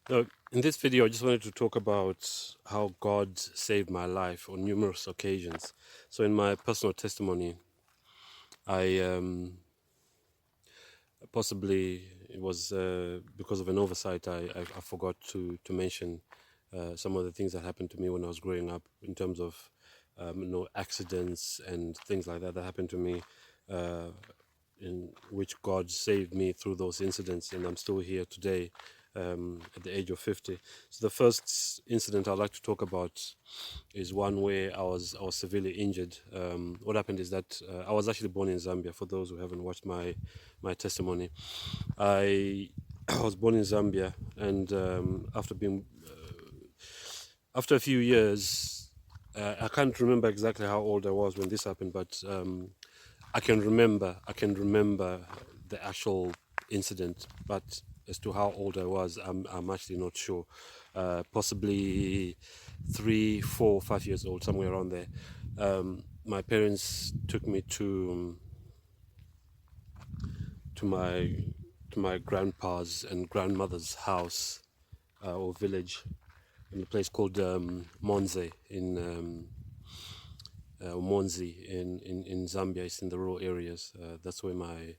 In this video, I just wanted to talk about how God saved my life on numerous occasions. So, in my personal testimony, I possibly it was because of an oversight. I forgot to mention some of the things that happened to me when I was growing up, in terms of accidents and things like that happened to me. In which God saved me through those incidents, and I'm still here today at the age of 50. So the first incident I'd like to talk about is one where I was severely injured. What happened is that I was actually born in Zambia. For those who haven't watched my testimony, I I was born in Zambia, and after a few years, I can't remember exactly how old I was when this happened, but I can remember the actual incident, but as to how old I was, I'm actually not sure. Possibly 3, 4, 5 years old, somewhere around there. My parents took me to my grandpa's and grandmother's house or village in a place called Monze Monzi in Zambia. It's in the rural areas. That's where my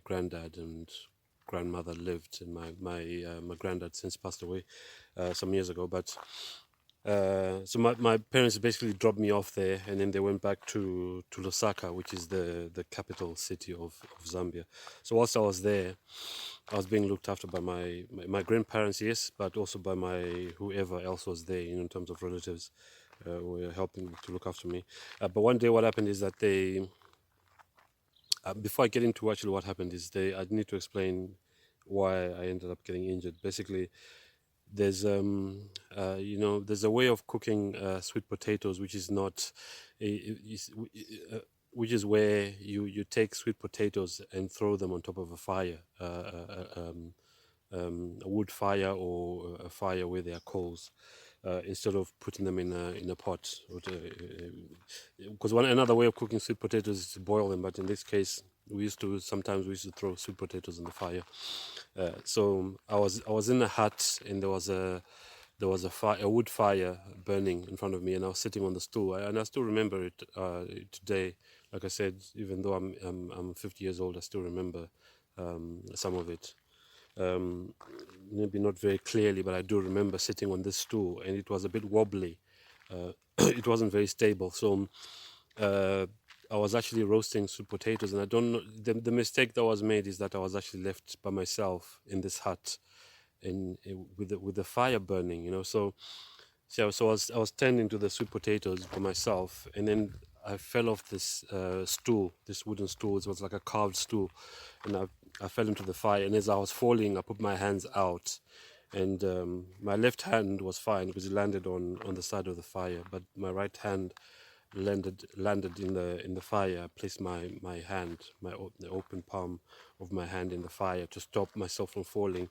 granddad and grandmother lived, and my granddad since passed away some years ago. But so my parents basically dropped me off there, and then they went back to Lusaka, which is the capital city of Zambia. So whilst I was there, I was being looked after by my grandparents, yes, but also by my whoever else was there, in terms of relatives who were helping to look after me. But one day, what happened is that before I get into actually what happened, I need to explain why I ended up getting injured. Basically, there's there's a way of cooking sweet potatoes, which is not, which is where you take sweet potatoes and throw them on top of a fire, a wood fire or a fire where there are coals, instead of putting them in a pot. Because another way of cooking sweet potatoes is to boil them, but in this case, sometimes we used to throw sweet potatoes in the fire. So I was in a hut, and there was a wood fire burning in front of me, and I was sitting on the stool, and I still remember it today. Like I said, even though I'm 50 years old, I still remember some of it. Maybe not very clearly, but I do remember sitting on this stool, and it was a bit wobbly. It wasn't very stable. So uh, I was actually roasting sweet potatoes, and I don't know. The mistake that was made is that I was actually left by myself in this hut, with the fire burning. So I was tending to the sweet potatoes by myself, and then I fell off this stool, this wooden stool. It was like a carved stool, and I fell into the fire. And as I was falling, I put my hands out, and my left hand was fine because it landed on the side of the fire, but my right hand landed in the fire. I placed my hand, the open palm of my hand in the fire to stop myself from falling,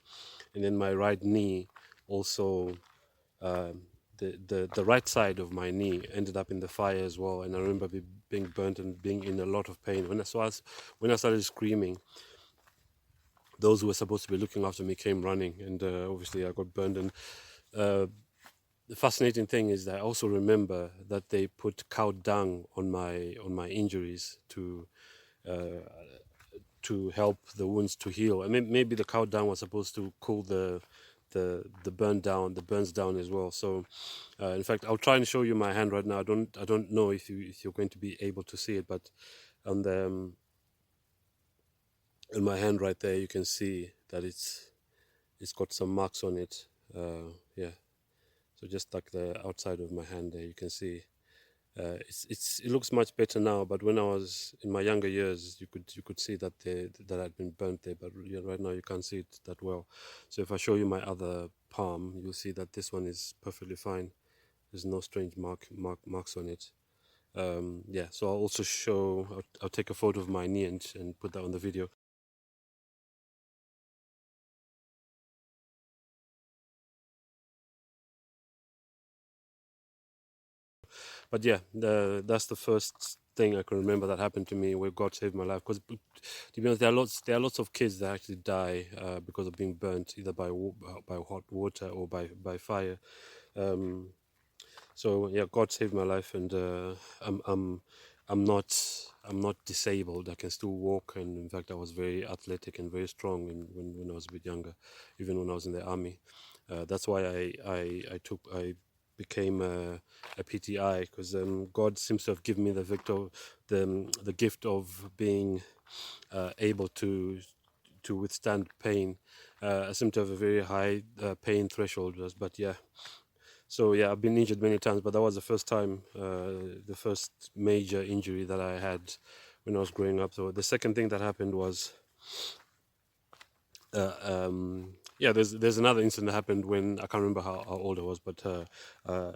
and then my right knee also, um, the right side of my knee ended up in the fire as well. And I remember being burnt and being in a lot of pain. When I started screaming, those who were supposed to be looking after me came running, and obviously I got burned. And uh, the fascinating thing is that I also remember that they put cow dung on my injuries uh, to help the wounds to heal. I mean, maybe the cow dung was supposed to cool the burns down as well. So, in fact, I'll try and show you my hand right now. I don't know if you're going to be able to see it, but on the in my hand right there, you can see that it's got some marks on it. Yeah. So just like the outside of my hand there, you can see. It looks much better now, but when I was in my younger years, you could see that I'd been burnt there. But right now you can't see it that well. So if I show you my other palm, you'll see that this one is perfectly fine. There's no strange marks on it. Yeah. So I'll also show. I'll take a photo of my knee and put that on the video. But yeah, that's the first thing I can remember that happened to me where God saved my life. Because to be honest, there are lots of kids that actually die because of being burnt either by hot water or by fire. Um, so yeah, God saved my life, and I'm not I'm not disabled. I can still walk, and in fact, I was very athletic and very strong when I was a bit younger, even when I was in the army. That's why I became a PTI, because God seems to have given me the gift of being able to withstand pain. I seem to have a very high pain threshold, but yeah. So yeah, I've been injured many times, but that was the first time, the first major injury that I had when I was growing up. So the second thing that happened was, yeah, there's another incident that happened when I can't remember how old I was, but uh,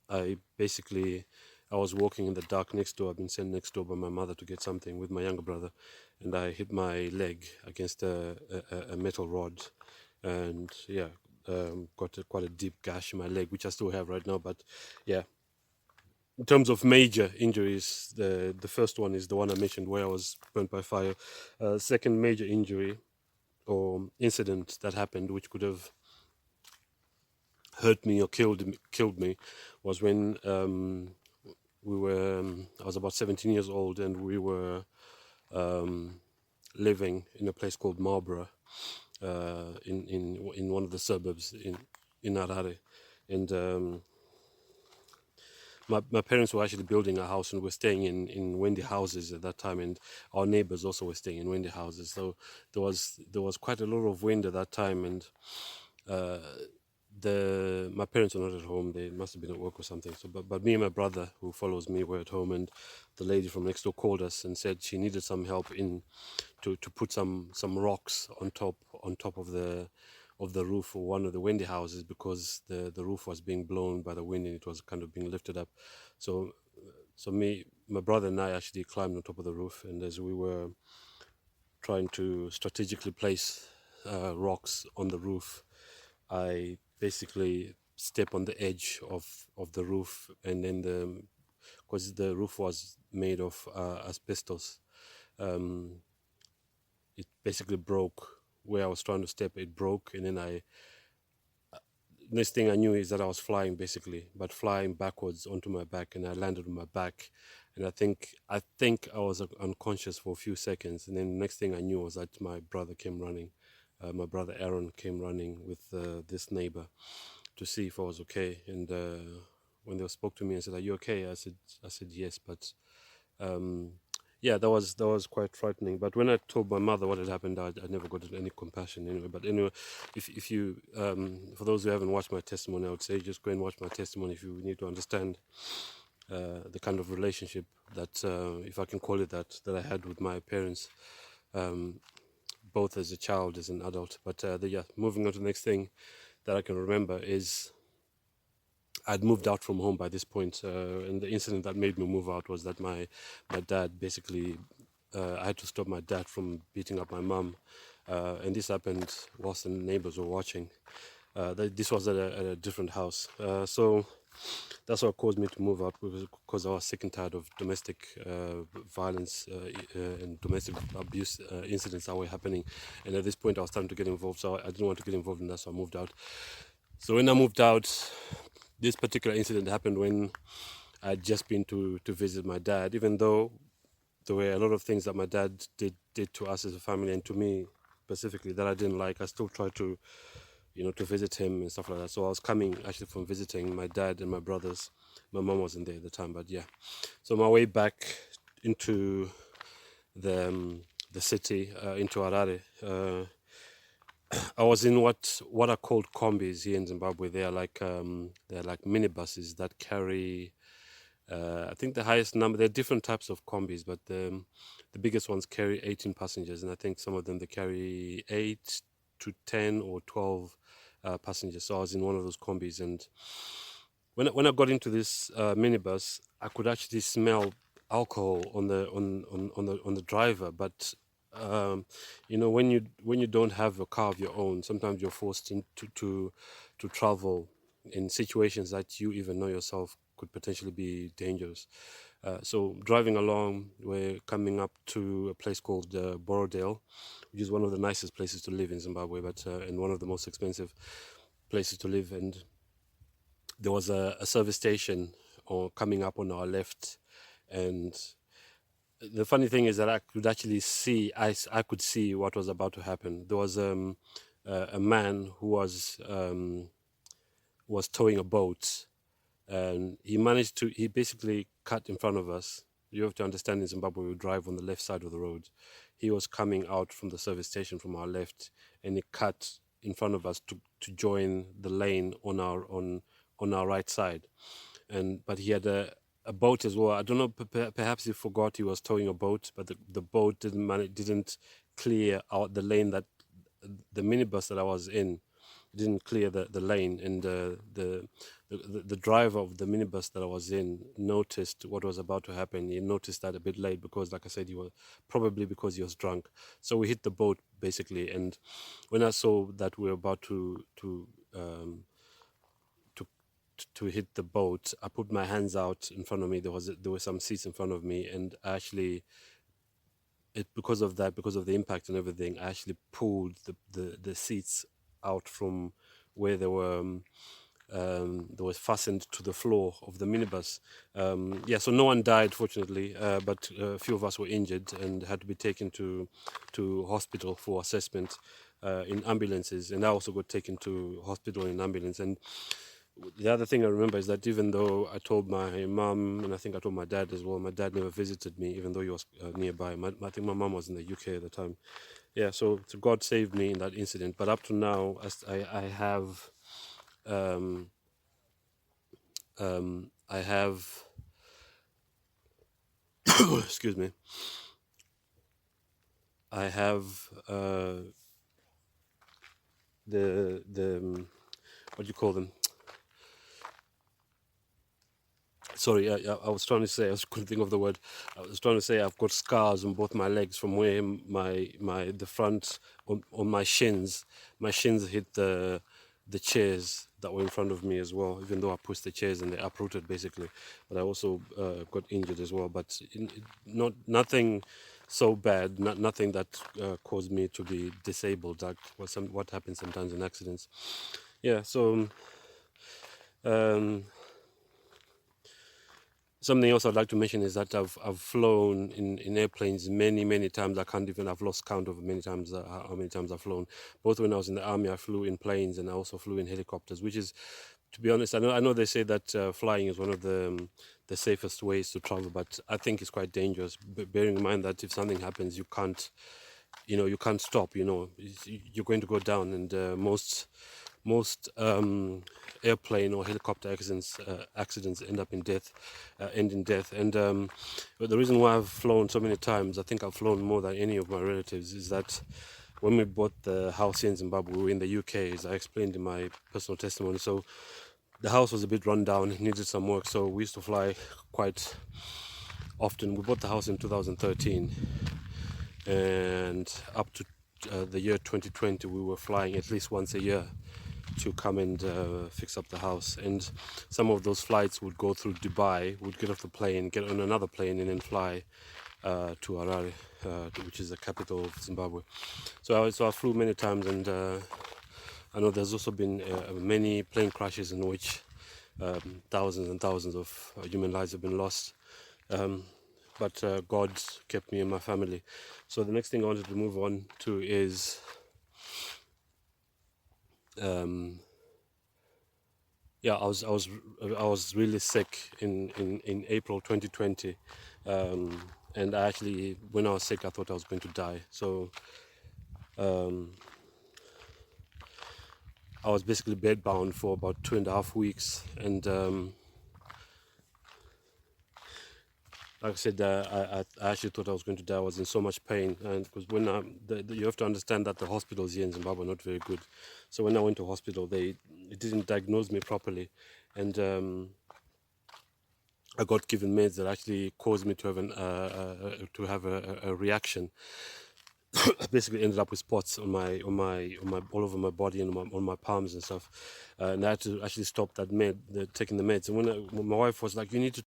I basically I was walking in the dark next door. I've been sent next door by my mother to get something with my younger brother, and I hit my leg against a metal rod, and yeah, got quite a deep gash in my leg, which I still have right now. But yeah, in terms of major injuries, the first one is the one I mentioned where I was burnt by fire. Second major injury or incident that happened, which could have hurt me or killed me, was when we were. I was about 17 years old, and we were living in a place called Marlborough, in one of the suburbs in Harare, and my parents were actually building a house, and we're staying in Wendy houses at that time, and our neighbors also were staying in Wendy houses. So there was quite a lot of wind at that time, and my parents were not at home. They must have been at work or something. So but me and my brother, who follows me, were at home, and the lady from next door called us and said she needed some help to put some rocks on top of the roof of one of the Wendy houses, because the roof was being blown by the wind and it was kind of being lifted up. So my brother and I actually climbed on top of the roof, and as we were trying to strategically place rocks on the roof, I basically step on the edge of the roof, and then because the roof was made of asbestos, it basically broke where I was trying to step. It broke, and then next thing I knew is that I was flying basically, but flying backwards onto my back, and I landed on my back, and I think I was unconscious for a few seconds, and then next thing I knew was that my brother came running. My brother Aaron came running with this neighbor to see if I was okay, and when they spoke to me and said, "Are you okay?" I said yes, but yeah, that was quite frightening. But when I told my mother what had happened, I never got any compassion anyway. But anyway, if you for those who haven't watched my testimony, I would say just go and watch my testimony if you need to understand the kind of relationship that, if I can call it that I had with my parents, both as a child, as an adult. But yeah, moving on to the next thing that I can remember is I'd moved out from home by this point, and the incident that made me move out was that my dad basically, I had to stop my dad from beating up my mum, and this happened whilst the neighbors were watching. This was at a different house, so that's what caused me to move out, because I was sick and tired of domestic violence and domestic abuse incidents that were happening, and at this point I was starting to get involved, so I didn't want to get involved in that, so I moved out. So when I moved out, this particular incident happened when I'd just been to visit my dad, even though there were a lot of things that my dad did to us as a family and to me specifically that I didn't like. I still tried to visit him and stuff like that. So I was coming actually from visiting my dad and my brothers. My mom wasn't there at the time, but yeah. So my way back into the city, into Harare, I was in what are called combis here in Zimbabwe. They are like minibuses that carry. I think the highest number. There are different types of combis, but the biggest ones carry 18 passengers, and I think some of them they carry 8 to 10 or 12 passengers. So I was in one of those combis, and when I got into this minibus, I could actually smell alcohol on the driver, but when you don't have a car of your own, sometimes you're forced to travel in situations that you even know yourself could potentially be dangerous. So driving along, we're coming up to a place called Borodale, which is one of the nicest places to live in Zimbabwe, but and one of the most expensive places to live. And there was a service station coming up on our left, and the funny thing is that I could actually see, I could see what was about to happen. There was a man who was towing a boat, and he basically cut in front of us. You have to understand, in Zimbabwe we drive on the left side of the road. He was coming out from the service station from our left, and he cut in front of us to join the lane on our right side. But he had a boat as well. I don't know, perhaps he forgot he was towing a boat, but the boat didn't clear out the lane that the minibus that I was in didn't clear the lane, and the driver of the minibus that I was in noticed what was about to happen. He noticed that a bit late because, like I said, he was probably because he was drunk. So we hit the boat basically, and when I saw that we were about to hit the boat, I put my hands out in front of me. There were some seats in front of me, and I actually, because of the impact and everything, I actually pulled the seats out from where they was fastened to the floor of the minibus. So no one died, fortunately, but a few of us were injured and had to be taken to hospital for assessment in ambulances, and I also got taken to hospital in ambulance. And the other thing I remember is that even though I told my mum, and I think I told my dad as well, my dad never visited me, even though he was nearby. I think my mum was in the UK at the time. So God saved me in that incident. But up to now, I have, excuse me, I have the what do you call them? Sorry, I was trying to say, I couldn't think of the word. I was trying to say I've got scars on both my legs from where the front on my shins hit the chairs that were in front of me as well. Even though I pushed the chairs and they uprooted basically, but I also got injured as well. But nothing so bad, nothing that caused me to be disabled. That was what happens sometimes in accidents. So. Something else I'd like to mention is that I've flown in airplanes many times. I've lost count of how many times I've flown. Both when I was in the army, I flew in planes, and I also flew in helicopters, which is, to be honest, I know they say that flying is one of the safest ways to travel, but I think it's quite dangerous, bearing in mind that if something happens, you can't stop, you're going to go down, and most airplane or helicopter accidents end in death. And but the reason why I've flown so many times, I think I've flown more than any of my relatives, is that when we bought the house in Zimbabwe, we were in the UK, as I explained in my personal testimony. So the house was a bit run down, it needed some work, so we used to fly quite often. We bought the house in 2013, and up to the year 2020, we were flying at least once a year to come and fix up the house. And some of those flights would go through Dubai, would get off the plane, get on another plane, and then fly to Harare, which is the capital of Zimbabwe. So I flew many times, and I know there's also been many plane crashes in which thousands and thousands of human lives have been lost. But God kept me and my family. So the next thing I wanted to move on to is I was really sick in April 2020, and actually, when I was sick, I thought I was going to die. So I was basically bedbound for about 2.5 weeks, and like I said, I actually thought I was going to die. I was in so much pain, and because when you have to understand that the hospitals here in Zimbabwe are not very good. So when I went to hospital, they didn't diagnose me properly, and I got given meds that actually caused me to have a reaction. I basically ended up with spots on my all over my body and on my palms and stuff, and I had to actually stop taking the meds. And when my wife was like, "You need to